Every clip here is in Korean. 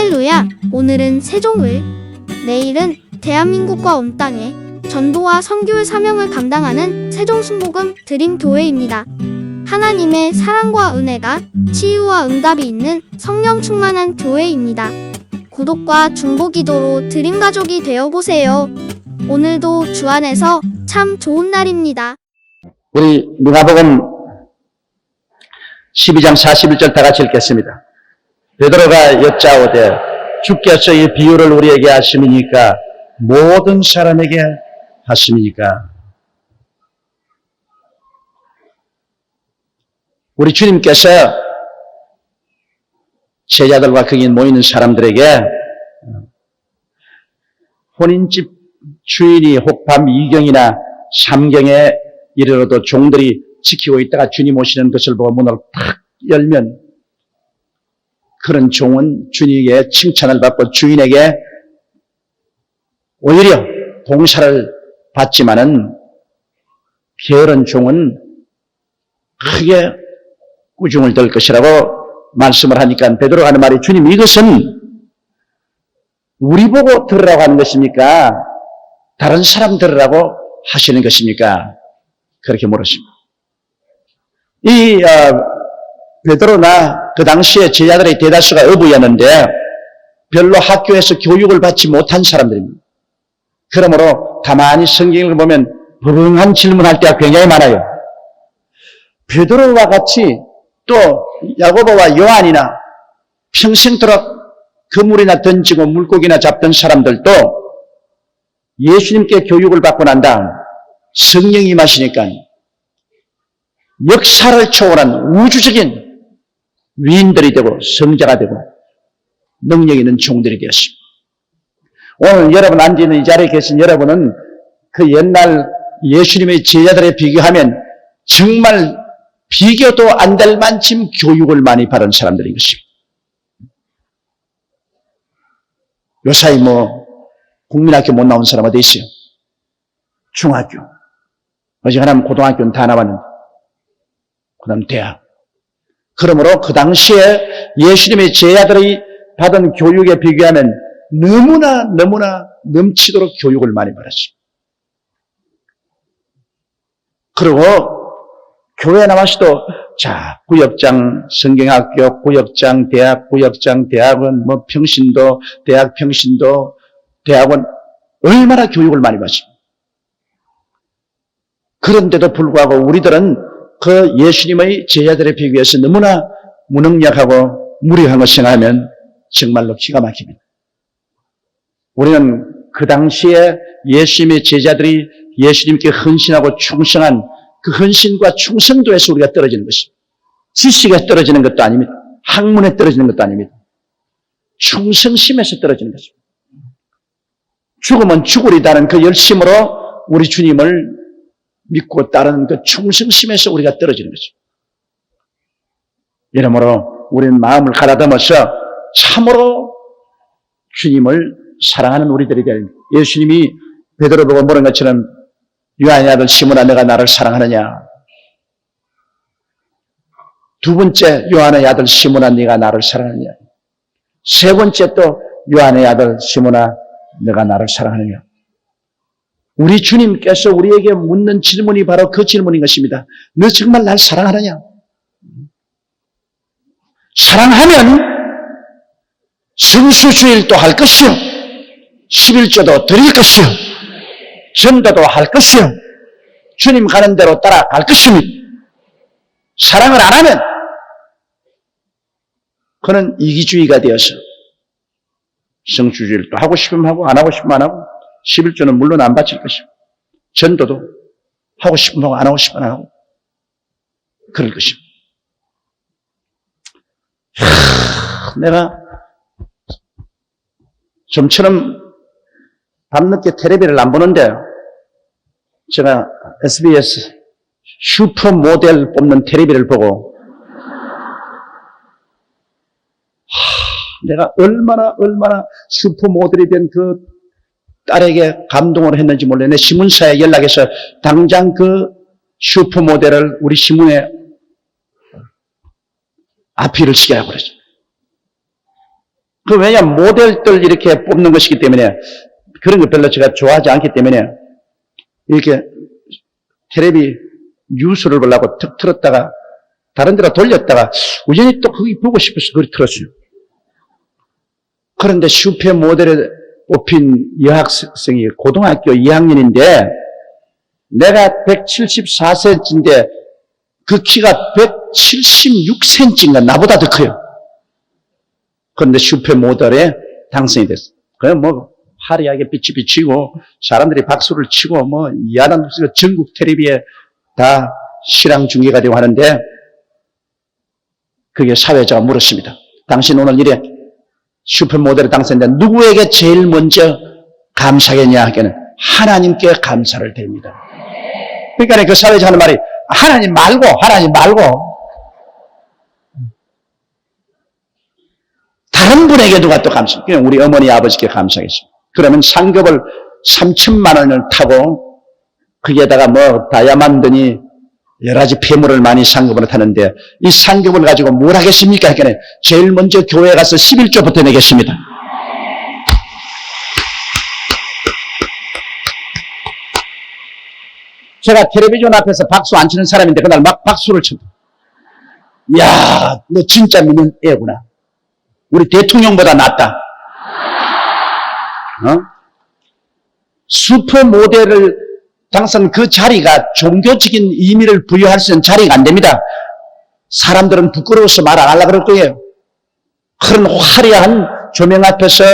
할렐루야! 오늘은 세종을, 내일은 대한민국과 온 땅에 전도와 선교의 사명을 감당하는 세종순복음 드림교회입니다. 하나님의 사랑과 은혜가 치유와 응답이 있는 성령 충만한 교회입니다. 구독과 중보기도로 드림가족이 되어보세요. 오늘도 주 안에서 참 좋은 날입니다. 우리 누가복음 12장 41절 다 같이 읽겠습니다. 베드로가 여짜오되 주께서 이 비유를 우리에게 하심이니까 모든 사람에게 하심이니까. 우리 주님께서 제자들과 거기 모이는 사람들에게 혼인집 주인이 혹 밤 2경이나 3경에 이르러도 종들이 지키고 있다가 주님 오시는 것을 보고 문을 탁 열면 그런 종은 주님에게 칭찬을 받고 주인에게 오히려 봉사를 받지만은 게으른 종은 크게 꾸중을 들 것이라고 말씀을 하니까 베드로가 하는 말이 주님 이것은 우리 보고 들으라고 하는 것입니까? 다른 사람 들으라고 하시는 것입니까? 그렇게 물었습니다. 이 베드로나 그 당시에 제자들의 대다수가 어부였는데 별로 학교에서 교육을 받지 못한 사람들입니다. 그러므로 가만히 성경을 보면 부릉한 질문할 때가 굉장히 많아요. 베드로와 같이 또 야고보와 요한이나 평생도록 그물이나 던지고 물고기나 잡던 사람들도 예수님께 교육을 받고 난 다음 성령이 임하시니까 역사를 초월한 우주적인 위인들이 되고 성자가 되고 능력 있는 종들이 되었습니다. 오늘 여러분 앉아있는 이 자리에 계신 여러분은 그 옛날 예수님의 제자들에 비교하면 정말 비교도 안 될 만큼 교육을 많이 받은 사람들인 것입니다. 요사이 국민학교 못 나온 사람 어디 있어요? 중학교. 어지간하면 고등학교는 다 나왔는데. 그 다음 대학. 그러므로 그 당시에 예수님의 제자들이 받은 교육에 비교하면 너무나 넘치도록 교육을 많이 받았습니다. 그리고 교회에 나와서도 구역장 성경학교, 구역장 대학, 구역장 대학원, 평신도, 대학 평신도, 대학원 얼마나 교육을 많이 받습니다. 그런데도 불구하고 우리들은 그 예수님의 제자들에 비교해서 너무나 무능력하고 무리한 것을 생각하면 정말로 기가 막힙니다. 우리는 그 당시에 예수님의 제자들이 예수님께 헌신하고 충성한 그 헌신과 충성도에서 우리가 떨어지는 것입니다. 지식에 떨어지는 것도 아닙니다. 학문에 떨어지는 것도 아닙니다. 충성심에서 떨어지는 것입니다. 죽으면 죽으리다는 그 열심으로 우리 주님을 믿고 따르는 그 충성심에서 우리가 떨어지는 것입니다. 이러므로 우리는 마음을 가다듬어서 참으로 주님을 사랑하는 우리들이 될 예수님이 베드로 보고 물은 것처럼 요한의 아들 시몬아 내가 나를 사랑하느냐. 두 번째 요한의 아들 시몬아 네가 나를 사랑하느냐. 세 번째 또 요한의 아들 시몬아 내가 나를 사랑하느냐. 우리 주님께서 우리에게 묻는 질문이 바로 그 질문인 것입니다. 너 정말 날 사랑하느냐? 사랑하면 성수주일도 할 것이요 11조도 드릴 것이요 전도도 할 것이요 주님 가는 대로 따라갈 것입니다. 사랑을 안 하면 그는 이기주의가 되어서 성수주일도 하고 싶으면 하고 안 하고 싶으면 안 하고 11조는 물론 안 바칠 것이고 전도도 하고 싶으면 하고 안 하고 싶으면 안 하고 그럴 것입니다. 내가 좀처럼 밤늦게 텔레비를 안 보는데 제가 SBS 슈퍼모델 뽑는 텔레비를 보고 내가 얼마나 슈퍼모델이 된 그 딸에게 감동을 했는지 몰라요. 내 신문사에 연락해서 당장 그 슈퍼모델을 우리 신문에 아피를 시키라고 그랬어요. 왜냐면 모델들 이렇게 뽑는 것이기 때문에 그런 거 별로 제가 좋아하지 않기 때문에 이렇게 텔레비 뉴스를 보려고 툭 틀었다가 다른 데로 돌렸다가 우연히 또 거기 보고 싶어서 그걸 틀었어요. 그런데 슈퍼 모델에 뽑힌 여학생이 고등학교 2학년인데 내가 174cm인데 그 키가 176cm인가 나보다 더 커요. 그런데 슈퍼 모델에 당선이 됐어. 그냥 뭐 화려하게 빛이 비치고 사람들이 박수를 치고 뭐 이하단 목소리가 전국 텔레비에 다 실황 중계가 되고 하는데 그게 사회자가 물었습니다. 당신 오늘 이래 슈퍼 모델에 당선된 누구에게 제일 먼저 감사하겠냐 하기에는 하나님께 감사를 드립니다. 그러니까 그 사회자 하는 말이 하나님 말고 다른 분에게 누가 또 감사. 그냥 우리 어머니 아버지께 감사하겠습니다. 그러면 상급을 3천만 원을 타고 거기에다가 뭐 다이아몬드니 여러 가지 폐물을 많이 상급으로 타는데 이 상급을 가지고 뭘 하겠습니까? 그러니까 제일 먼저 교회에 가서 11조부터 내겠습니다. 제가 텔레비전 앞에서 박수 안 치는 사람인데 그날 막 박수를 쳤다. 야, 너 진짜 믿는 애구나. 우리 대통령보다 낫다. 슈퍼 모델을 당선 그 자리가 종교적인 의미를 부여할 수 있는 자리가 안 됩니다. 사람들은 부끄러워서 말 안 하려고 그럴 거예요. 그런 화려한 조명 앞에서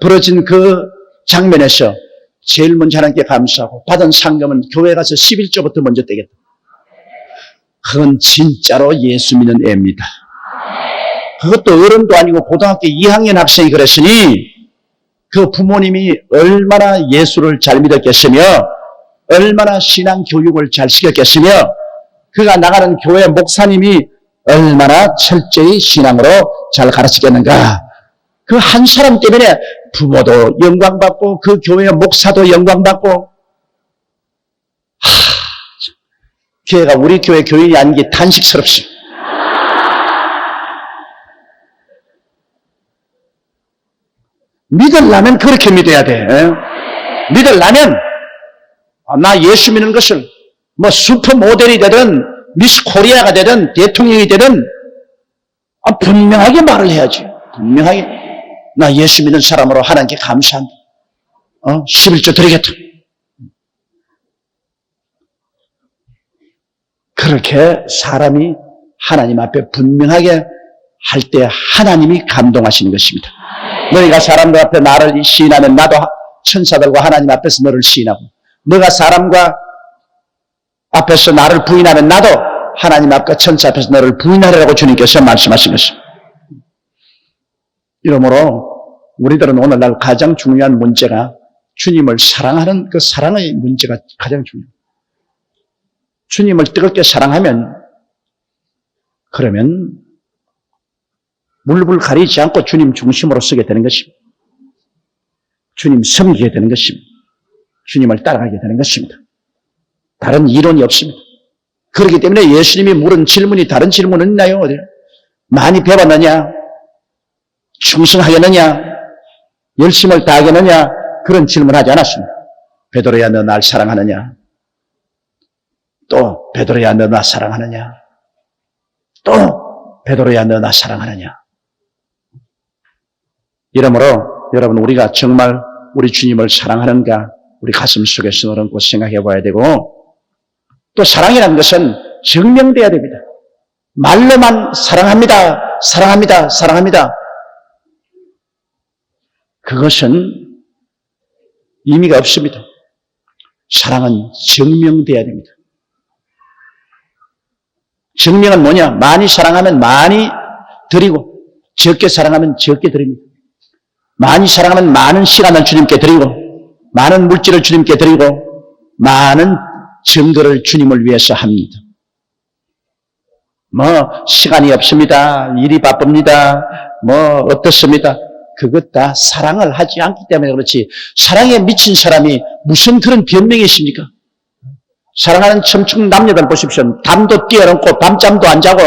벌어진 그 장면에서 제일 먼저 하나님께 감사하고 받은 상금은 교회 가서 11조부터 먼저 떼겠다. 그건 진짜로 예수 믿는 애입니다. 그것도 어른도 아니고 고등학교 2학년 학생이 그랬으니 그 부모님이 얼마나 예수를 잘 믿었겠으며 얼마나 신앙 교육을 잘 시켰겠으며 그가 나가는 교회 목사님이 얼마나 철저히 신앙으로 잘 가르치겠는가. 그 한 사람 때문에 부모도 영광받고 그 교회 목사도 영광받고 걔가 우리 교회 교인이 아닌 게 탄식스럽지. 믿으려면 그렇게 믿어야 돼. 믿으려면 나 예수 믿는 것을 뭐 슈퍼 모델이 되든 미스 코리아가 되든 대통령이 되든 분명하게 말을 해야지. 분명하게 나 예수 믿는 사람으로 하나님께 감사한다. 11조 드리겠다. 그렇게 사람이 하나님 앞에 분명하게 할 때 하나님이 감동하시는 것입니다. 너희가 사람들 앞에 나를 시인하면 나도 천사들과 하나님 앞에서 너를 시인하고 너가 사람과 앞에서 나를 부인하면 나도 하나님 앞과 천사 앞에서 너를 부인하리라고 주님께서 말씀하신 것입니다. 이러므로 우리들은 오늘날 가장 중요한 문제가 주님을 사랑하는 그 사랑의 문제가 가장 중요합니다. 주님을 뜨겁게 사랑하면 그러면 물불 가리지 않고 주님 중심으로 서게 되는 것입니다. 주님 섬기게 되는 것입니다. 주님을 따라가게 되는 것입니다. 다른 이론이 없습니다. 그렇기 때문에 예수님이 물은 질문이 다른 질문은 있나요? 어디요? 많이 배웠느냐? 충성하겠느냐? 열심을 다하겠느냐? 그런 질문하지 않았습니다. 베드로야 너 날 사랑하느냐? 또 베드로야 너 나 사랑하느냐? 또 베드로야 너 나 사랑하느냐? 이러므로 여러분 우리가 정말 우리 주님을 사랑하는가 우리 가슴 속에서 얹고 생각해 봐야 되고 또 사랑이라는 것은 증명돼야 됩니다. 말로만 사랑합니다. 사랑합니다. 사랑합니다. 그것은 의미가 없습니다. 사랑은 증명돼야 됩니다. 증명은 뭐냐? 많이 사랑하면 많이 드리고 적게 사랑하면 적게 드립니다. 많이 사랑하면 많은 시간을 주님께 드리고 많은 물질을 주님께 드리고 많은 증거를 주님을 위해서 합니다. 뭐 시간이 없습니다. 일이 바쁩니다. 뭐 어떻습니다. 그것 다 사랑을 하지 않기 때문에 그렇지 사랑에 미친 사람이 무슨 그런 변명이 있습니까? 사랑하는 청춘 남녀들 보십시오. 담도 뛰어넘고 밤잠도 안 자고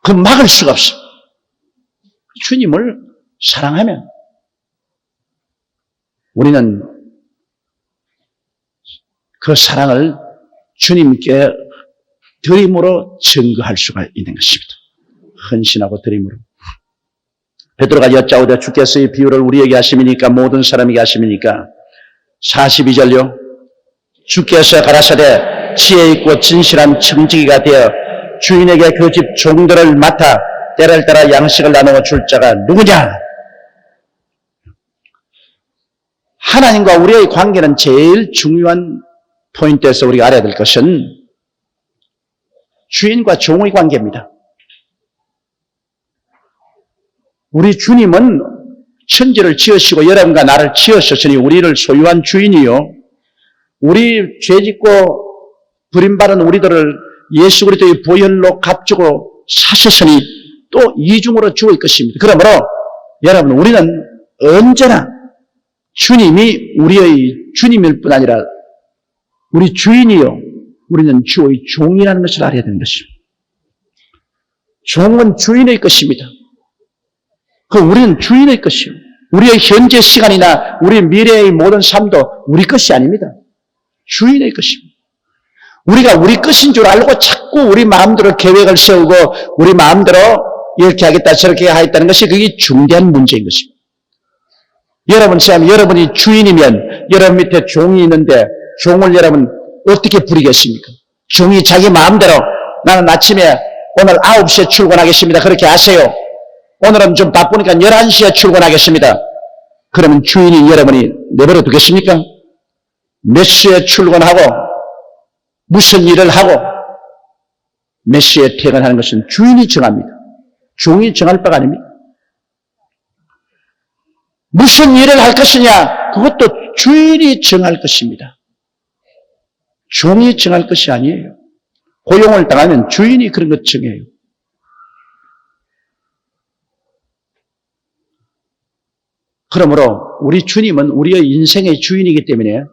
그 막을 수가 없어. 주님을 사랑하면 우리는 그 사랑을 주님께 드림으로 증거할 수가 있는 것입니다. 헌신하고 드림으로. 베드로가 여짜오되 주께서 이 비유를 우리에게 하심이니까 모든 사람에게 하심이니까 42절요. 주께서 가라사대 지혜 있고 진실한 청지기가 되어 주인에게 그 집 종들을 맡아 때를 따라 양식을 나누어 줄 자가 누구냐? 하나님과 우리의 관계는 제일 중요한 포인트에서 우리가 알아야 될 것은 주인과 종의 관계입니다. 우리 주님은 천지를 지으시고 여러분과 나를 지으셨으니 우리를 소유한 주인이요. 우리 죄짓고 버림받은 우리들을 예수 그리스도의 보혈로 값주고 사셨으니 또 이중으로 죽을 것입니다. 그러므로 여러분 우리는 언제나 주님이 우리의 주님일 뿐 아니라 우리 주인이요. 우리는 주의 종이라는 것을 알아야 되는 것입니다. 종은 주인의 것입니다. 우리는 주인의 것이요. 우리의 현재 시간이나 우리 미래의 모든 삶도 우리 것이 아닙니다. 주인의 것입니다. 우리가 우리 것인 줄 알고 자꾸 우리 마음대로 계획을 세우고 우리 마음대로 이렇게 하겠다 저렇게 하겠다는 것이 그게 중대한 문제인 것입니다. 여러분이 주인이면 여러분 밑에 종이 있는데 종을 여러분 어떻게 부리겠습니까? 종이 자기 마음대로 나는 아침에 오늘 9시에 출근하겠습니다. 그렇게 하세요. 오늘은 좀 바쁘니까 11시에 출근하겠습니다. 그러면 주인이 여러분이 내버려 두겠습니까? 몇 시에 출근하고 무슨 일을 하고 몇 시에 퇴근하는 것은 주인이 정합니다. 종이 정할 바가 아닙니다. 무슨 일을 할 것이냐? 그것도 주인이 정할 것입니다. 종이 정할 것이 아니에요. 고용을 당하면 주인이 그런 것 정해요. 그러므로 우리 주님은 우리의 인생의 주인이기 때문에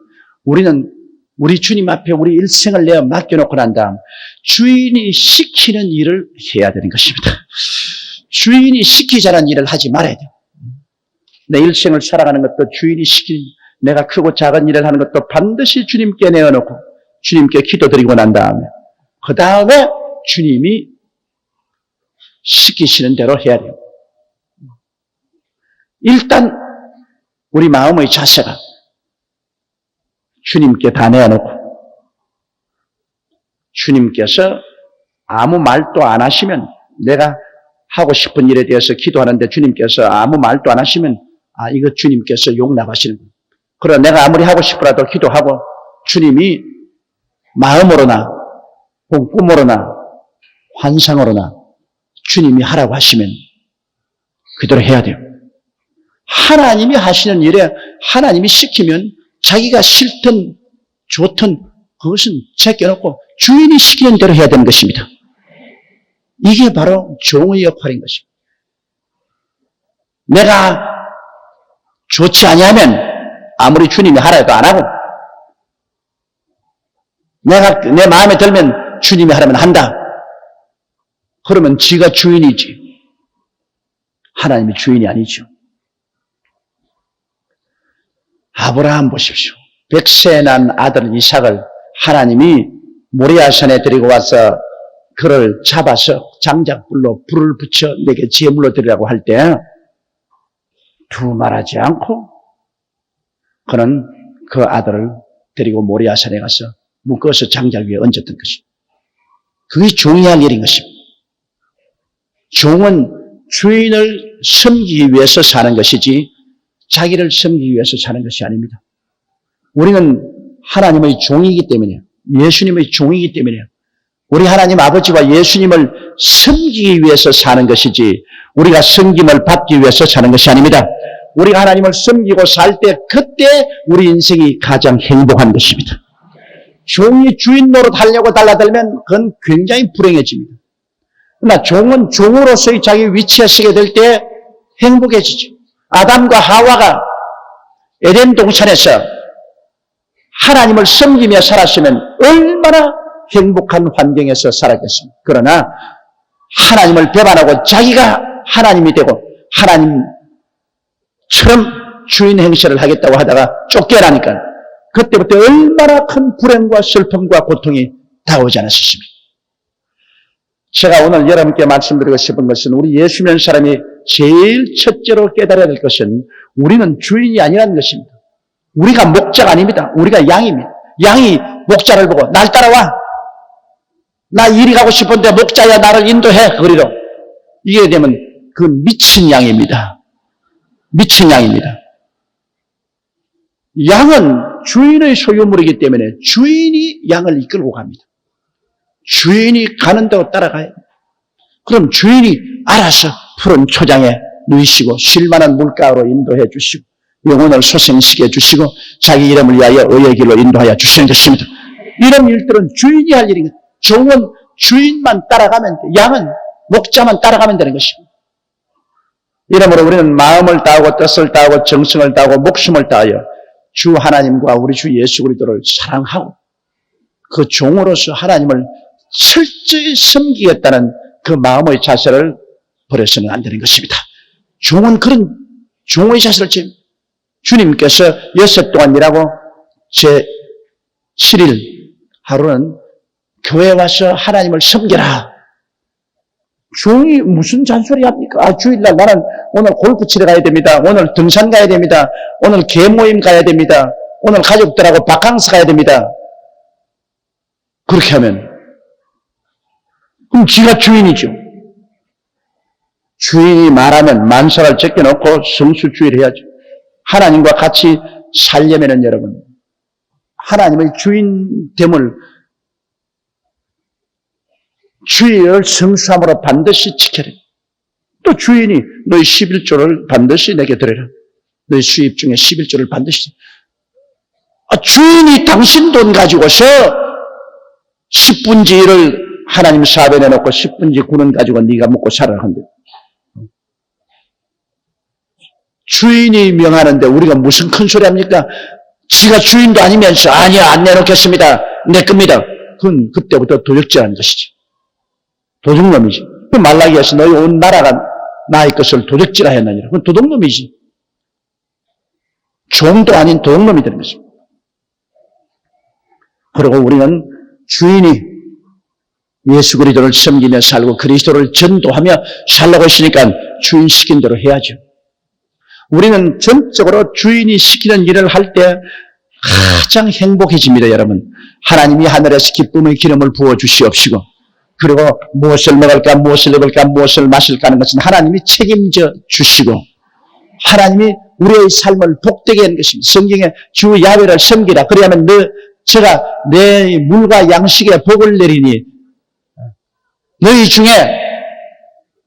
우리는 우리 주님 앞에 우리 일생을 내어 맡겨놓고 난 다음 주인이 시키는 일을 해야 되는 것입니다. 주인이 시키자는 일을 하지 말아야 돼요. 내 일생을 살아가는 것도 주인이 시키는 내가 크고 작은 일을 하는 것도 반드시 주님께 내어놓고 주님께 기도드리고 난 다음에 그 다음에 주님이 시키시는 대로 해야 돼요. 일단 우리 마음의 자세가 주님께 다 내어놓고 주님께서 아무 말도 안 하시면 내가 하고 싶은 일에 대해서 기도하는데 주님께서 아무 말도 안 하시면 이거 주님께서 용납하시는 거예요. 그러나 내가 아무리 하고 싶어라도 기도하고 주님이 마음으로나 혹은 꿈으로나 환상으로나 주님이 하라고 하시면 그대로 해야 돼요. 하나님이 하시는 일에 하나님이 시키면 자기가 싫든 좋든 그것은 제껴놓고 주인이 시키는 대로 해야 되는 것입니다. 이게 바로 종의 역할인 것입니다. 내가 좋지 아니하면 아무리 주님이 하라고 안 하고 내가 내 마음에 들면 주님이 하라면 한다. 그러면 지가 주인이지 하나님이 주인이 아니죠. 아브라함 보십시오. 100세 난 아들 이삭을 하나님이 모리아산에 데리고 와서 그를 잡아서 장작불로 불을 붙여 내게 제물로 드리라고 할 때 두말하지 않고 그는 그 아들을 데리고 모리아산에 가서 묶어서 장작 위에 얹었던 것입니다. 그게 종이 할 일인 것입니다. 종은 주인을 섬기기 위해서 사는 것이지 자기를 섬기기 위해서 사는 것이 아닙니다. 우리는 하나님의 종이기 때문에 예수님의 종이기 때문에 우리 하나님 아버지와 예수님을 섬기기 위해서 사는 것이지 우리가 섬김을 받기 위해서 사는 것이 아닙니다. 우리가 하나님을 섬기고 살 때 그때 우리 인생이 가장 행복한 것입니다. 종이 주인 노릇 하려고 달라들면 그건 굉장히 불행해집니다. 그러나 종은 종으로서의 자기 위치에 서게 될 때 행복해지죠. 아담과 하와가 에덴 동산에서 하나님을 섬기며 살았으면 얼마나 행복한 환경에서 살았겠습니까? 그러나 하나님을 배반하고 자기가 하나님이 되고 하나님처럼 주인 행세를 하겠다고 하다가 쫓겨나니까 그때부터 얼마나 큰 불행과 슬픔과 고통이 다가오지 않았습니까? 제가 오늘 여러분께 말씀드리고 싶은 것은 우리 예수 믿는 사람이 제일 첫째로 깨달아야 될 것은 우리는 주인이 아니라는 것입니다. 우리가 목자가 아닙니다. 우리가 양입니다. 양이 목자를 보고 날 따라와. 나 이리 가고 싶은데 목자야 나를 인도해. 그리로. 이게 되면 그 미친 양입니다. 미친 양입니다. 양은 주인의 소유물이기 때문에 주인이 양을 이끌고 갑니다. 주인이 가는 대로 따라가요. 그럼 주인이 알아서 푸른 초장에 누이시고 쉴만한 물가로 인도해 주시고 영혼을 소생시켜 주시고 자기 이름을 위하여 의의 길로 인도하여 주시는 것입니다. 이런 일들은 주인이 할 일입니다. 종은 주인만 따라가면 돼. 양은 목자만 따라가면 되는 것입니다. 이러므로 우리는 마음을 다하고 뜻을 다하고 정성을 다하고 목숨을 다하여 주 하나님과 우리 주 예수 그리스도를 사랑하고 그 종으로서 하나님을 철저히 섬기겠다는 그 마음의 자세를 버려서는 안 되는 것입니다. 종은 그런 종의 자세를 지금 주님께서 6 동안 일하고 제 7일 하루는 교회에 와서 하나님을 섬겨라. 종이 무슨 잔소리 합니까? 주일날 나는 오늘 골프 치러 가야 됩니다. 오늘 등산 가야 됩니다. 오늘 개모임 가야 됩니다. 오늘 가족들하고 바캉스 가야 됩니다. 그렇게 하면 그럼 지가 주인이죠. 주인이 말하면 만사를 제껴놓고 성수주의를 해야죠. 하나님과 같이 살려면은 여러분 하나님의 주인됨을 주의를 성수함으로 반드시 지켜라. 또 주인이 너희 11조를 반드시 내게 드려라. 너희 수입 중에 11조를 반드시. 주인이 당신 돈 가지고서 10분지 1을 하나님 사변에 놓고 10분지 9는 가지고 네가 먹고 살아라 한대. 주인이 명하는데 우리가 무슨 큰 소리 합니까? 지가 주인도 아니면서 아니야 안 내놓겠습니다. 내 겁니다. 그건 그때부터 도적질하는 것이지. 도둑놈이지. 그 말라기에서 너희 온 나라가 나의 것을 도적질하였느니라. 그건 도둑놈이지. 종도 아닌 도둑놈이 되는 것입니다. 그리고 우리는 주인이 예수 그리스도를 섬기며 살고 그리스도를 전도하며 살라고 했으니까 주인 시킨 대로 해야죠. 우리는 전적으로 주인이 시키는 일을 할 때 가장 행복해집니다, 여러분. 하나님이 하늘에서 기쁨의 기름을 부어 주시옵시고 그리고 무엇을 먹을까, 무엇을 입을까, 무엇을 마실까 하는 것은 하나님이 책임져 주시고 하나님이 우리의 삶을 복되게 하는 것입니다. 성경에 주 야훼를 섬기라. 그래야만 제가 내 물과 양식에 복을 내리니 너희 중에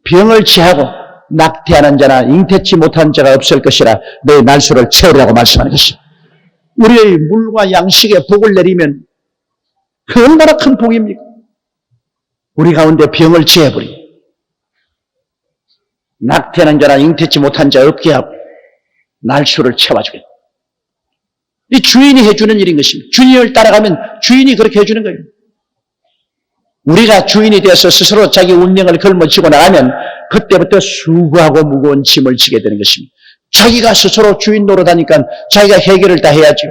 병을 취하고 낙태하는 자나 잉태치 못한 자가 없을 것이라 너희 날수를 채우라고 말씀하는 것입니다. 우리의 물과 양식에 복을 내리면 그 얼마나 큰 복입니까? 우리 가운데 병을 취해버리고 낙태하는 자나 잉태치 못한 자 없게 하고 날수를 채워주겠다. 이 주인이 해주는 일인 것입니다. 주인을 따라가면 주인이 그렇게 해주는 거예요. 우리가 주인이 되어서 스스로 자기 운명을 걸머쥐고 나가면 그때부터 수고하고 무거운 짐을 지게 되는 것입니다. 자기가 스스로 주인 노릇하니까 자기가 해결을 다 해야죠.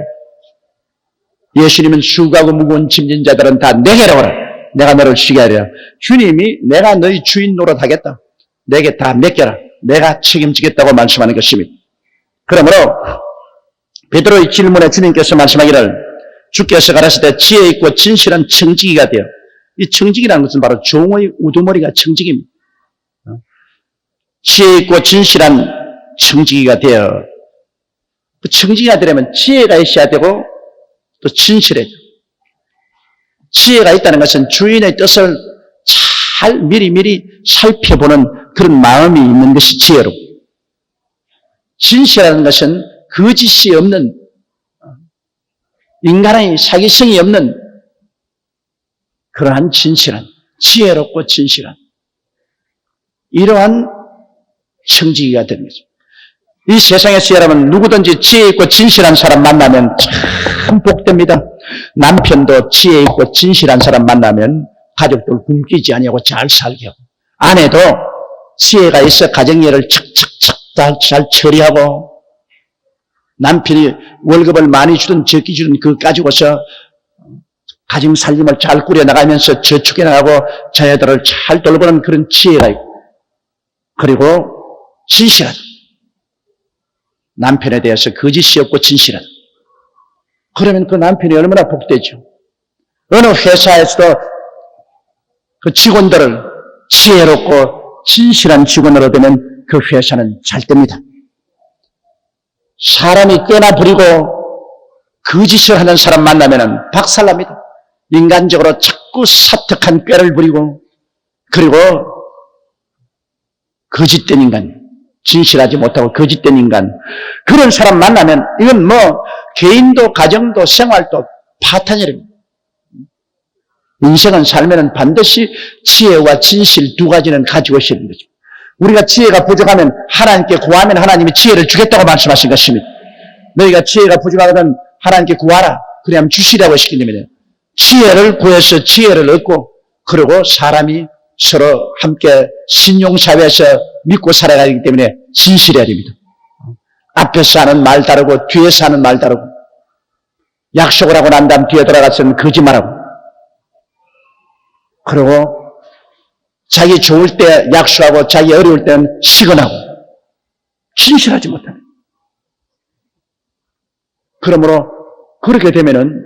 예수님은 수고하고 무거운 짐진 자들은 다 내게로 오라. 내가 너를 쉬게 하리라. 주님이 내가 너희 주인 노릇하겠다. 내게 다 맡겨라. 내가 책임지겠다고 말씀하는 것입니다. 그러므로 베드로의 질문에 주님께서 말씀하기를 주께서 가라사대 때 지혜 있고 진실한 청지기가 되어 이 청지기라는 것은 바로 종의 우두머리가 청지기입니다. 지혜 있고 진실한 청지기가 되어 그 청지기가 되려면 지혜가 있어야 되고 또 진실해야 돼요. 지혜가 있다는 것은 주인의 뜻을 잘 미리미리 살펴보는 그런 마음이 있는 것이 지혜로 진실하는 것은 거짓이 없는 인간의 사기성이 없는 그러한 진실한 지혜롭고 진실한 이러한 청지기가 되는 거죠. 이 세상에서 여러분 누구든지 지혜 있고 진실한 사람 만나면 참 복됩니다. 남편도 지혜 있고 진실한 사람 만나면 가족들 굶기지 아니하고 잘 살게 하고 아내도 지혜가 있어 가정일을 척척척 잘 처리하고, 남편이 월급을 많이 주든 적게 주든 그거 가지고서 가정 살림을 잘 꾸려나가면서 저축해 나가고 자녀들을 잘 돌보는 그런 지혜가 있고, 그리고 진실하다. 남편에 대해서 거짓이 없고 진실하다. 그러면 그 남편이 얼마나 복되죠. 어느 회사에서도 그 직원들을 지혜롭고 진실한 직원으로 되면 그 회사는 잘 됩니다. 사람이 꽤나 부리고 거짓을 하는 사람 만나면 박살납니다. 인간적으로 자꾸 사특한 꾀를 부리고, 그리고 거짓된 인간, 진실하지 못하고 거짓된 인간, 그런 사람 만나면 이건 뭐 개인도 가정도 생활도 파탄이랍니다. 인생은 살면은 반드시 지혜와 진실 두 가지는 가지고 있어야 되는 거죠. 우리가 지혜가 부족하면 하나님께 구하면 하나님이 지혜를 주겠다고 말씀하신 것입니다. 너희가 지혜가 부족하거든 하나님께 구하라. 그래야만 주시라고 시키려면 지혜를 구해서 지혜를 얻고, 그리고 사람이 서로 함께 신용사회에서 믿고 살아가기 때문에 진실해야 됩니다. 앞에서 하는 말 다르고 뒤에서 하는 말 다르고, 약속을 하고 난 다음 뒤에 돌아가서는 거짓말하고, 그리고 자기 좋을 때 약속하고 자기 어려울 때는 시건하고 진실하지 못하는. 그러므로 그렇게 되면은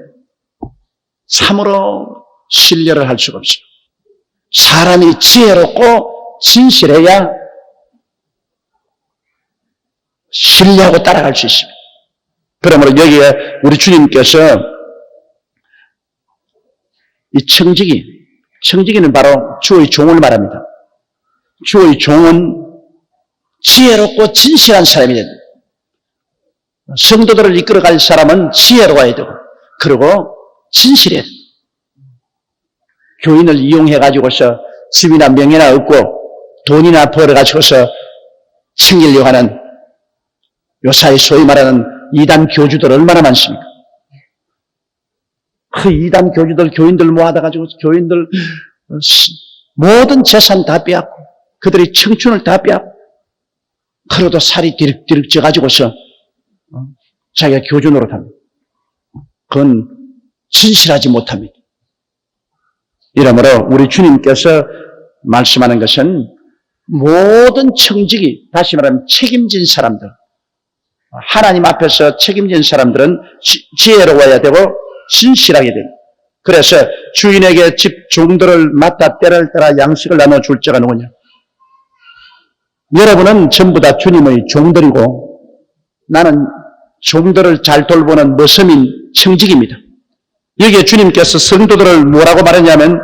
참으로 신뢰를 할 수가 없어요. 사람이 지혜롭고 진실해야 신뢰하고 따라갈 수 있습니다. 그러므로 여기에 우리 주님께서 이 청지기는 바로 주의 종을 말합니다. 주의 종은 지혜롭고 진실한 사람이 된다. 성도들을 이끌어갈 사람은 지혜로워야 되고, 그리고 진실해야 된다. 교인을 이용해가지고서 집이나 명예나 얻고 돈이나 벌어가지고서 챙기려고 하는 요사이 소위 말하는 이단 교주들 얼마나 많습니까? 그 이단 교주들, 교인들 모아다 가지고 교인들 모든 재산 다 빼앗고, 그들의 청춘을 다 빼앗고, 그러도 살이 디륵디륵 쪄가지고서 자기가 교주 노릇합니다. 그건 진실하지 못합니다. 이러므로 우리 주님께서 말씀하는 것은 모든 청직이, 다시 말하면 책임진 사람들, 하나님 앞에서 책임진 사람들은 지혜로워야 되고 진실하게 됩니다. 그래서 주인에게 집 종들을 맡아 때를 따라 양식을 나눠줄 자가 누구냐? 여러분은 전부 다 주님의 종들이고, 나는 종들을 잘 돌보는 머슴인 청직입니다. 여기에 주님께서 성도들을 뭐라고 말했냐면,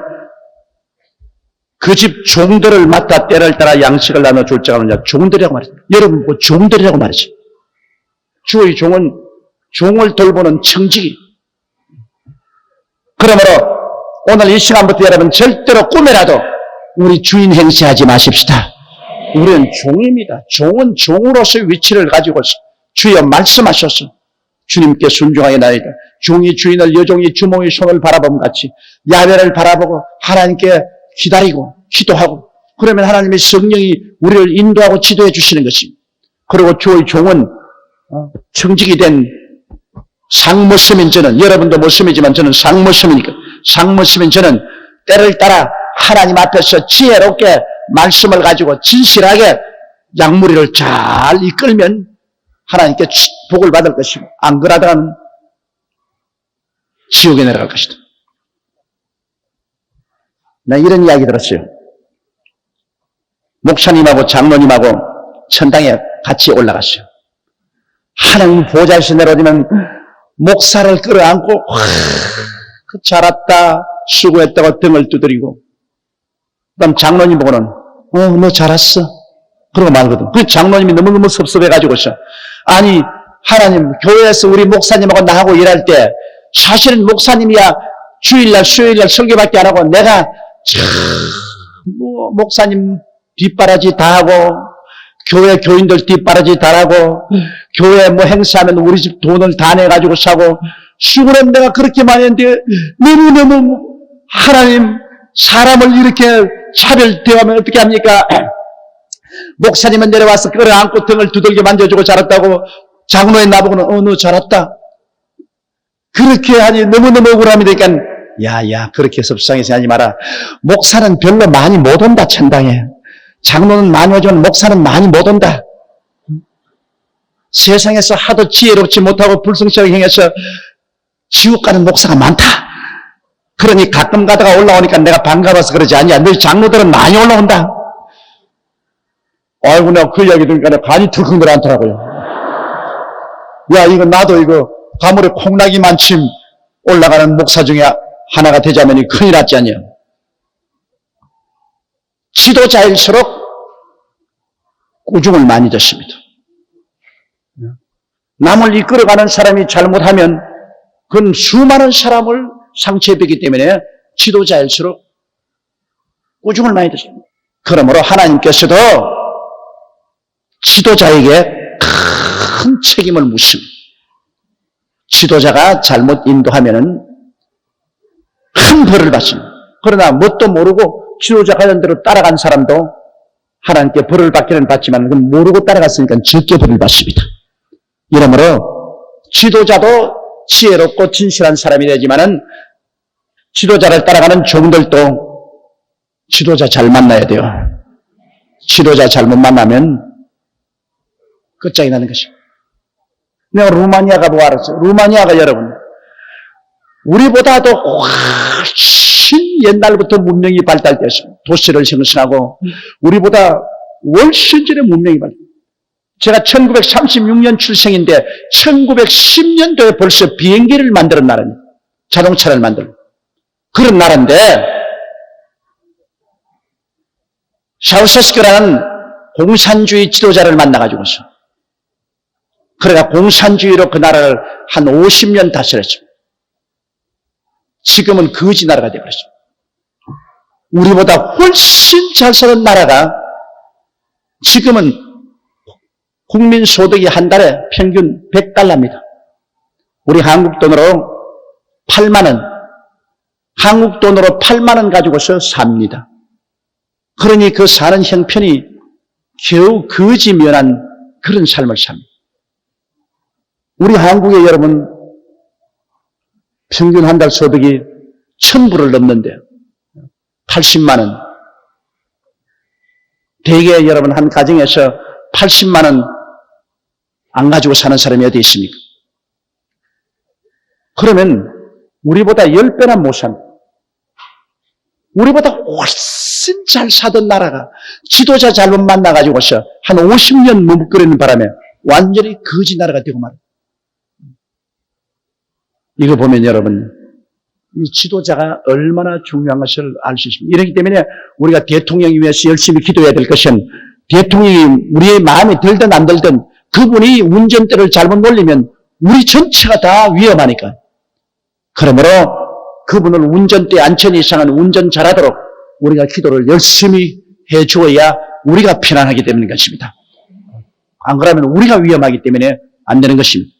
그 집 종들을 맡아 때를 따라 양식을 나눠줄 자가 누구냐? 종들이라고 말했습니다. 여러분 뭐 종들이라고 말이죠. 주의 종은 종을 돌보는 청직이. 그러므로 오늘 이 시간부터 여러분 절대로 꿈에라도 우리 주인 행세하지 마십시다. 우리는 종입니다. 종은 종으로서의 위치를 가지고 주여 말씀하셔서 주님께 순종하게 나이다. 종이 주인을, 여종이 주몽의 손을 바라봄 같이 야훼를 바라보고 하나님께 기다리고 기도하고, 그러면 하나님의 성령이 우리를 인도하고 지도해 주시는 것입니다. 그리고 주의 종은 청직이 된 상머슴인 저는, 여러분도 머슴이지만 저는 상머슴이니까, 상머슴인 저는 때를 따라 하나님 앞에서 지혜롭게 말씀을 가지고 진실하게 양무리를 잘 이끌면 하나님께 복을 받을 것이고, 안 그러다가는 지옥에 내려갈 것이다. 나 이런 이야기 들었어요. 목사님하고 장로님하고 천당에 같이 올라갔어요. 하나님 보좌에서 내려오면 목사를 끌어안고 잘했다, 수고했다고 등을 두드리고, 그다음 장로님 보고는 너 잘했어 그러고 말거든. 그 장로님이 너무너무 섭섭해가지고서, 아니 하나님, 교회에서 우리 목사님하고 나하고 일할 때 사실은 목사님이야 주일날 수요일날 설교밖에 안 하고, 내가 목사님 뒷바라지 다 하고 교회 교인들 뒷바라지 다 하고 교회 뭐 행사하면 우리 집 돈을 다 내가지고 사고, 수고는 내가 그렇게 많이 했는데 너무너무 하나님, 사람을 이렇게 차별대하면 어떻게 합니까? 목사님은 내려와서 끌어안고 등을 두들겨 만져주고 자랐다고 장로의 나보고는 너 자랐다. 그렇게 하니 너무너무 억울함이 되니까 야 그렇게 해서 불쌍해서 하지 마라. 목사는 별로 많이 못 온다 천당에. 장로는 많이 오지만 목사는 많이 못 온다. 세상에서 하도 지혜롭지 못하고 불성실하게 행해서 지옥 가는 목사가 많다. 그러니 가끔 가다가 올라오니까 내가 반가워서 그러지 않냐. 너희 장로들은 많이 올라온다. 아이고 내가 그 이야기 들으니까 간이 덜컥 내려앉더라고요. 야 이거 나도 이거 가물에 콩나기 만침 올라가는 목사 중에 하나가 되자면 큰일 났지 않냐. 지도자일수록 꾸중을 많이 듣습니다. 남을 이끌어가는 사람이 잘못하면 그건 수많은 사람을 상처입히기 때문에 지도자일수록 꾸중을 많이 듣습니다. 그러므로 하나님께서도 지도자에게 큰 책임을 묻습니다. 지도자가 잘못 인도하면은 큰 벌을 받습니다. 그러나 뭣도 모르고 지도자가 하는 대로 따라간 사람도 하나님께 벌을 받기는 받지만 모르고 따라갔으니까 적게 벌을 받습니다. 이러므로 지도자도 지혜롭고 진실한 사람이 되지만은 지도자를 따라가는 종들도 지도자 잘 만나야 돼요. 지도자 잘못 만나면 끝장이 나는 것입니다. 내가 루마니아 가보고 알았어요. 루마니아가 여러분 우리보다도 훨씬 옛날부터 문명이 발달되었습니다. 도시를 형성하고 우리보다 훨씬 전에 문명이 발달. 제가 1936년 출생인데 1910년도에 벌써 비행기를 만드는 나라입니다. 자동차를 만드는 그런 나라인데 샤우세스크라는 공산주의 지도자를 만나가지고서 그래가 공산주의로 그 나라를 한 50년 다스렸습니다. 지금은 거지 나라가 되어버렸습니다. 우리보다 훨씬 잘 사는 나라가 지금은 국민 소득이 한 달에 평균 100달러입니다. 우리 한국 돈으로 8만 원, 한국 돈으로 8만 원 가지고서 삽니다. 그러니 그 사는 형편이 겨우 거지면한 그런 삶을 삽니다. 우리 한국에 여러분 평균 한 달 소득이 1,000불을 넘는데 80만 원. 대개 여러분 한 가정에서 80만 원 안 가지고 사는 사람이 어디 있습니까? 그러면 우리보다 10배나 못 삽니다. 우리보다 훨씬 잘 사던 나라가 지도자 잘못 만나가지고서 한 50년 머뭇거리는 바람에 완전히 거지 나라가 되고 말입니다. 이거 보면 여러분 이 지도자가 얼마나 중요한 것을 알 수 있습니다. 이렇기 때문에 우리가 대통령을 위해서 열심히 기도해야 될 것은 대통령이 우리의 마음에 들든 안 들든 그분이 운전대를 잘못 놀리면 우리 전체가 다 위험하니까. 그러므로 그분을 운전대에 앉힌 이상은 운전 잘하도록 우리가 기도를 열심히 해주어야 우리가 편안하기 때문인 것입니다. 안 그러면 우리가 위험하기 때문에 안 되는 것입니다.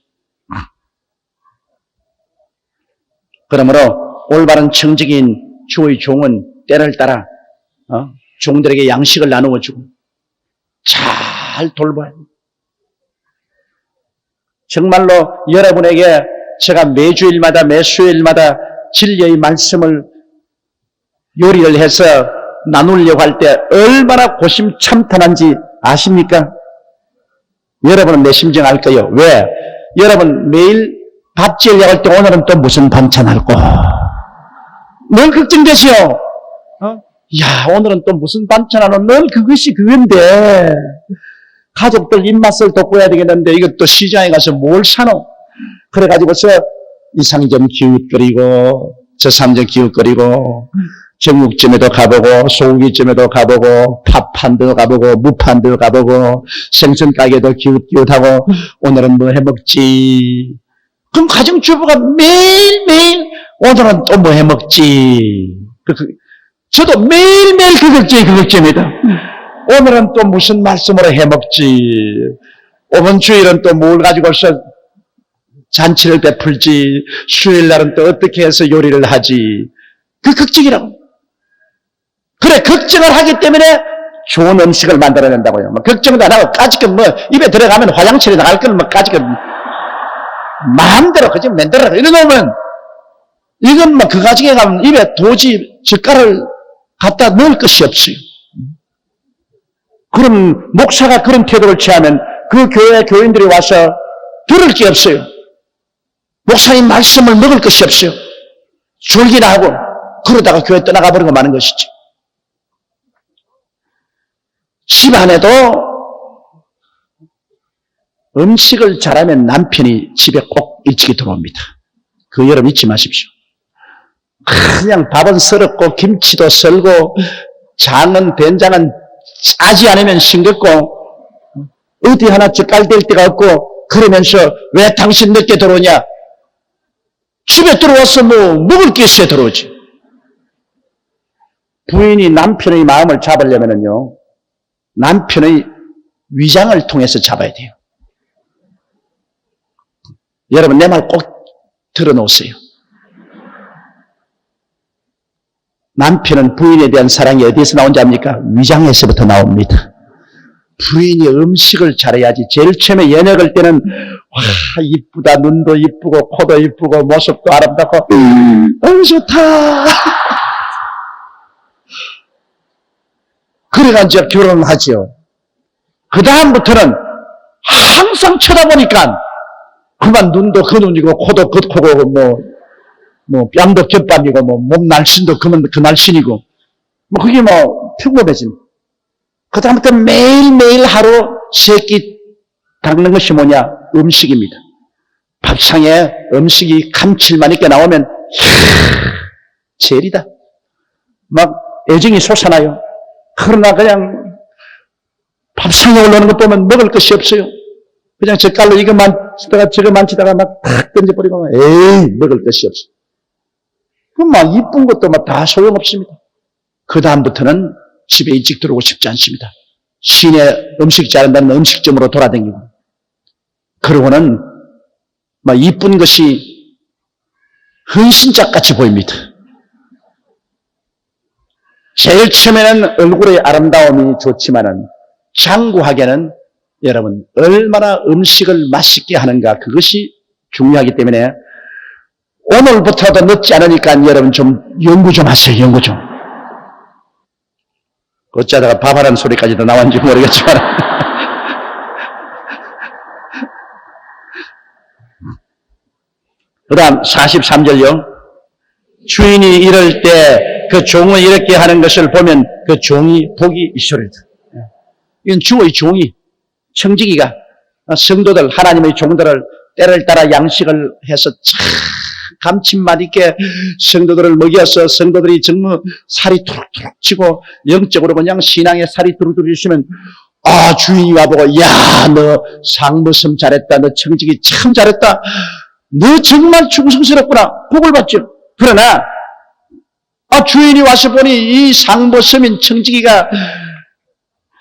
그러므로 올바른 청직인 주의 종은 때를 따라 종들에게 양식을 나누어 주고 잘 돌봐야 합니다. 정말로 여러분에게 제가 매주일마다 매수일마다 진리의 말씀을 요리를 해서 나누려고 할 때 얼마나 고심참탄한지 아십니까? 여러분은 내 심정 알 거예요. 왜? 여러분 매일 밥 지으려고 할 때 오늘은 또 무슨 반찬 할고 늘 걱정되시오. 야 오늘은 또 무슨 반찬 하노? 늘 그것이 그건데 가족들 입맛을 돋궈야 되겠는데 이것도 시장에 가서 뭘 사노? 그래가지고서 이 상점 기웃거리고 저 상점 기웃거리고 전국점에도 가보고 소고기점에도 가보고 팥판도 가보고 무판도 가보고 생선 가게도 기웃기웃하고 오늘은 뭐 해먹지? 그럼 가정주부가 매일매일 오늘은 또 뭐 해먹지? 저도 매일매일 그 걱정입니다. 오늘은 또 무슨 말씀으로 해먹지? 이번 주일은 또 뭘 가지고서 잔치를 베풀지? 수요일날은 또 어떻게 해서 요리를 하지? 그 걱정이라고. 그래, 걱정을 하기 때문에 좋은 음식을 만들어낸다고요. 뭐 걱정도 안 하고 까짓건 뭐 입에 들어가면 화장실에 나갈 걸 뭐 까짓건 마음대로 그저 만들어라 이러놓으면 이건 뭐 그 가정에 가면 입에 도저히 젓갈을 갖다 넣을 것이 없어요. 그럼 목사가 그런 태도를 취하면 그 교회 교인들이 와서 들을 게 없어요. 목사님 말씀을 먹을 것이 없어요. 졸기나 하고 그러다가 교회 떠나가 버리고 마는 것이지. 집안에도 음식을 잘하면 남편이 집에 꼭 일찍이 들어옵니다. 그 여러분 잊지 마십시오. 그냥 밥은 썰었고 김치도 썰고 장은 된장은 짜지 않으면 싱겁고 어디 하나 젓갈댈 데가 없고 그러면서 왜 당신 늦게 들어오냐? 집에 들어와서 뭐 먹을 게 있어야 들어오지. 부인이 남편의 마음을 잡으려면요 남편의 위장을 통해서 잡아야 돼요. 여러분 내 말 꼭 들어놓으세요. 남편은 부인에 대한 사랑이 어디에서 나온지 압니까? 위장에서부터 나옵니다. 부인이 음식을 잘해야지. 제일 처음에 연애 걸 때는 와 이쁘다, 눈도 이쁘고 코도 이쁘고 모습도 아름답고 좋다. 그래가지고 결혼을 하죠. 그 다음부터는 항상 쳐다보니까 그만 눈도 그 눈이고 코도 그 코고 뭐 뺨도 겹밤이고 뭐 몸 날씬도 그 날씬이고 뭐 그게 뭐 평범해집니다. 그 다음부터 매일매일 하루 세 끼 닦는 것이 뭐냐? 음식입니다. 밥상에 음식이 감칠맛 있게 나오면 제일이다. 막 애정이 솟아나요. 그러나 그냥 밥상에 올라오는 것 보면 먹을 것이 없어요. 그냥 젓갈로 이거 만지다가 저거 만지다가 막 탁 던져버리고 에이 먹을 것이 없어. 그럼 막 이쁜 것도 막 다 소용없습니다. 그 다음부터는 집에 일찍 들어오고 싶지 않습니다. 시내 음식 잘한다는 음식점으로 돌아다니고 그러고는 막 이쁜 것이 헌신짝같이 보입니다. 제일 처음에는 얼굴의 아름다움이 좋지만은 장구하게는 여러분 얼마나 음식을 맛있게 하는가 그것이 중요하기 때문에 오늘부터도 늦지 않으니까 여러분 좀 연구 좀 하세요. 연구 좀. 어쩌다가 밥하라는 소리까지도 나왔는지 모르겠지만 그 다음 43절요. 주인이 이럴 때 그 종을 이렇게 하는 것을 보면 그 종이 복이 있으리다. 이건 주의 종이 청지기가 성도들 하나님의 종들을 때를 따라 양식을 해서 참 감칠맛 있게 성도들을 먹여서 성도들이 정말 살이 투룩투룩 치고 영적으로 그냥 신앙에 살이 두루두루 있으면 아 주인이 와보고 야 너 상무섬 잘했다. 너 청지기 참 잘했다. 너 정말 충성스럽구나. 복을 받죠. 그러나 주인이 와서 보니 이 상무섬인 청지기가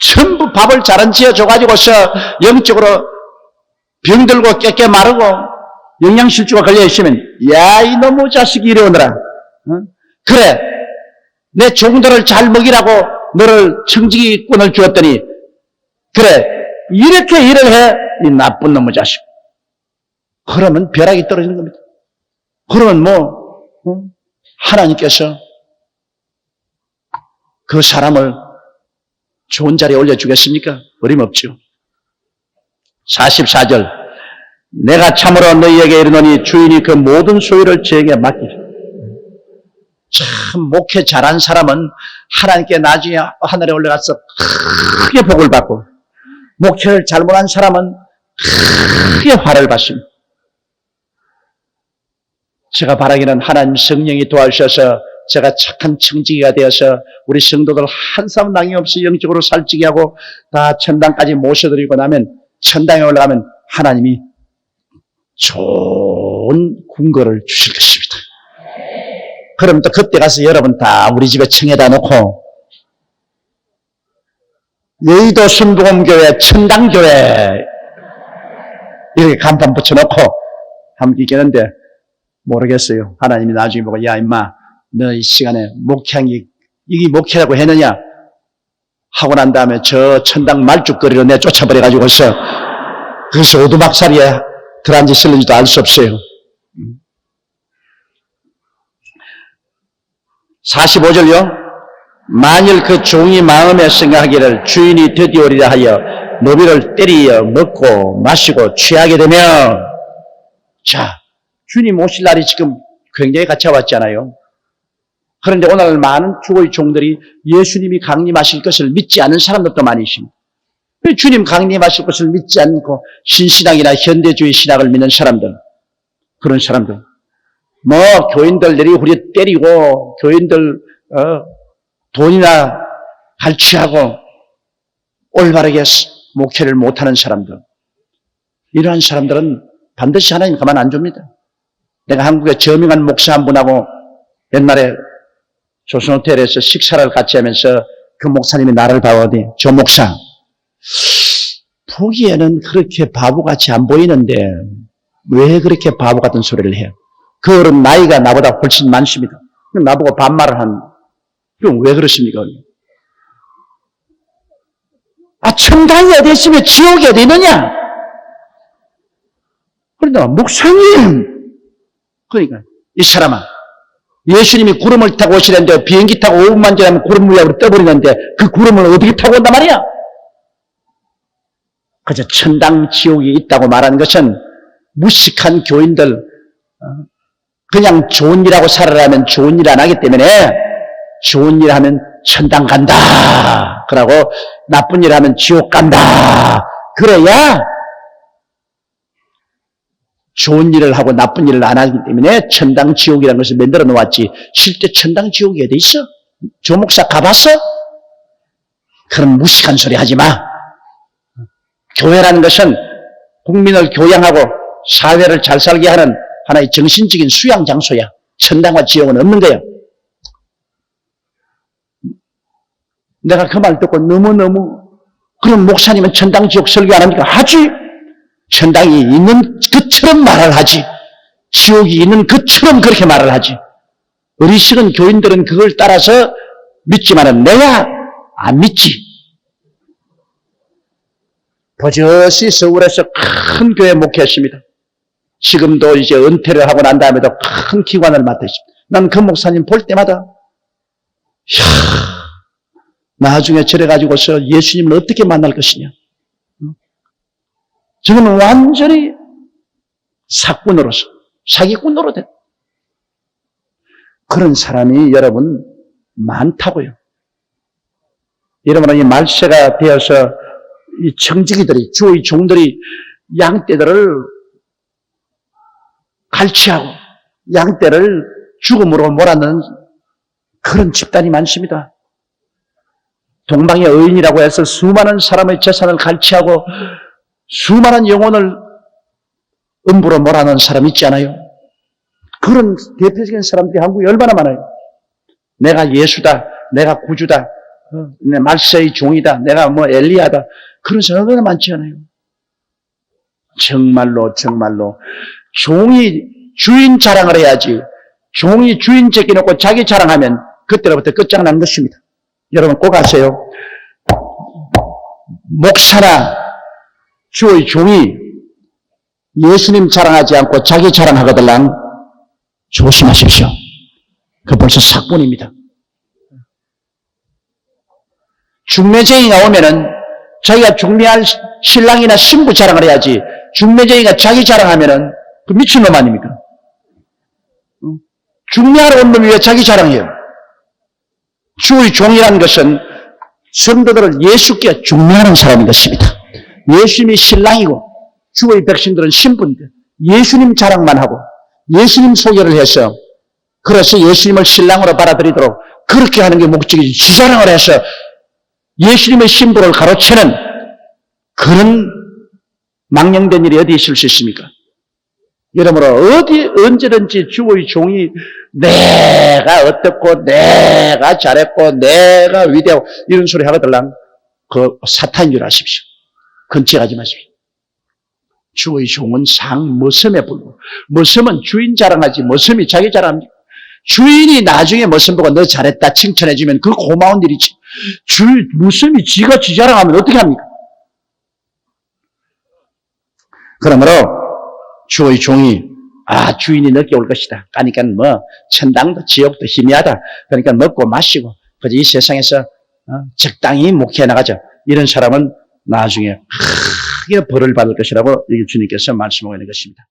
전부 밥을 잘 안 지어줘가지고서 영적으로 병들고 깨깨 마르고 영양실조가 걸려있으면 야 이놈의 자식이 이리 오너라. 그래 내 종들을 잘 먹이라고 너를 청지기꾼을 주었더니 그래 이렇게 일을 해 이 나쁜 놈의 자식. 그러면 벼락이 떨어지는 겁니다. 그러면 하나님께서 그 사람을 좋은 자리에 올려주겠습니까? 어림없죠. 44절 내가 참으로 너희에게 이르노니 주인이 그 모든 소유를 저에게 맡기라. 참 목회 잘한 사람은 하나님께 나중에 하늘에 올라가서 크게 복을 받고 목회를 잘못한 사람은 크게 화를 받습니다. 제가 바라기는 하나님 성령이 도와주셔서 제가 착한 청지기가 되어서 우리 성도들 한 사람 낭이 없이 영적으로 살찌게 하고 다 천당까지 모셔드리고 나면 천당에 올라가면 하나님이 좋은 궁궐을 주실 것입니다. 그럼 또 그때 가서 여러분 다 우리 집에 청에다 놓고 여의도 순복음교회 천당교회 이렇게 간판 붙여놓고 하면 있겠는데 모르겠어요. 하나님이 나중에 보고 야 임마 너 이 시간에 목회하기 이게 목회라고 했느냐? 하고 난 다음에 저 천당 말죽거리로 내쫓아버려가지고서 그래서 오두막살이에 들어앉으실는지도 알 수 없어요. 45절요. 만일 그 종이 마음에 생각하기를 주인이 드디어오리라 하여 노비를 때리어 먹고 마시고 취하게 되면, 자, 주님 오실 날이 지금 굉장히 가까웠잖아요. 그런데 오늘 많은 주의 종들이 예수님이 강림하실 것을 믿지 않은 사람들도 많이 있습니다. 주님 강림하실 것을 믿지 않고 신신학이나 현대주의 신학을 믿는 사람들, 그런 사람들, 뭐 교인들이 우리 때리고 교인들 돈이나 갈취하고 올바르게 목회를 못하는 사람들, 이러한 사람들은 반드시 하나님 가만 안 줍니다. 내가 한국에 저명한 목사 한 분하고 옛날에 조선호텔에서 식사를 같이 하면서 그 목사님이 나를 봐오더니, 저 목사, 보기에는 그렇게 바보같이 안 보이는데 왜 그렇게 바보 같은 소리를 해요? 그 어른 나이가 나보다 훨씬 많습니다. 나보고 반말을 그럼 왜 그러십니까? 천당이 어디 있으며 지옥이 어디 있느냐? 그러니까 목사님, 그러니까 이 사람아, 예수님이 구름을 타고 오시는데 비행기 타고 5분만 지나면 구름 위로 떠버리는데 그 구름을 어떻게 타고 온단 말이야? 그저 천당 지옥이 있다고 말하는 것은 무식한 교인들, 그냥 좋은 일하고 살아라면 좋은 일 안 하기 때문에 좋은 일 하면 천당 간다 그러고 나쁜 일 하면 지옥 간다 그래야 좋은 일을 하고 나쁜 일을 안 하기 때문에 천당 지옥이라는 것을 만들어 놓았지, 실제 천당 지옥이 어디 있어? 조 목사 가봤어? 그런 무식한 소리 하지 마. 교회라는 것은 국민을 교양하고 사회를 잘 살게 하는 하나의 정신적인 수양 장소야. 천당과 지옥은 없는 거야. 내가 그 말 듣고 너무너무, 그럼 목사님은 천당 지옥 설교 안 합니까? 하지. 천당이 있는 것처럼 말을 하지, 지옥이 있는 것처럼 그렇게 말을 하지. 어리석은 교인들은 그걸 따라서 믿지만은 내가 안 믿지. 버젓이 서울에서 큰 교회 목회했습니다. 지금도 이제 은퇴를 하고 난 다음에도 큰 기관을 맡아 있습니다. 난 그 목사님 볼 때마다, 나중에 저래 가지고서 예수님을 어떻게 만날 것이냐. 저는 완전히 사꾼으로서, 사기꾼으로 된 그런 사람이 여러분 많다고요. 여러분은 이 말세가 되어서 이 청지기들이, 주의 종들이 양떼들을 갈취하고 양떼를 죽음으로 몰아넣는 그런 집단이 많습니다. 동방의 의인이라고 해서 수많은 사람의 재산을 갈취하고 수많은 영혼을 음부로 몰아넣은 사람 있지 않아요? 그런 대표적인 사람들이 한국에 얼마나 많아요. 내가 예수다, 내가 구주다, 내 말세의 종이다, 내가 뭐 엘리야다, 그런 사람 얼마나 많지 않아요? 정말로 종이 주인 자랑을 해야지, 종이 주인 제껴놓고 자기 자랑하면 그때로부터 끝장난 것입니다. 여러분 꼭 아세요. 목사나 주의 종이 예수님 자랑하지 않고 자기 자랑하거들랑 조심하십시오. 그 벌써 사건입니다. 중매쟁이가 오면은 자기가 중매할 신랑이나 신부 자랑을 해야지, 중매쟁이가 자기 자랑하면은 그 미친놈 아닙니까? 중매하러 온 놈이 왜 자기 자랑해요? 주의 종이라는 것은 성도들을 예수께 중매하는 사람인 것입니다. 예수님이 신랑이고 주의 백성들은 신부인데 예수님 자랑만 하고 예수님 소개를 해서, 그래서 예수님을 신랑으로 받아들이도록 그렇게 하는 게 목적이지, 지 자랑을 해서 예수님의 신부를 가로채는 그런 망령된 일이 어디 있을 수 있습니까? 여러모로 언제든지 주의 종이 내가 어떻고 내가 잘했고 내가 위대하고 이런 소리 하거들랑 그 사탄인 줄 아십시오. 근처에 가지 마십시오. 주의 종은 머슴에 불고, 머슴은 주인 자랑하지 머슴이 자기 자랑합니까? 주인이 나중에 모습 보고 너 잘했다 칭찬해주면 그 고마운 일이지. 무슨이 지가 지 자랑하면 어떻게 합니까? 그러므로 주의 종이 주인이 늦게 올 것이다. 그러니까 천당도 지옥도 희미하다. 그러니까 먹고 마시고 그저 이 세상에서 적당히 목회해 나가죠. 이런 사람은 나중에 크게 벌을 받을 것이라고 주님께서 말씀하고 있는 것입니다.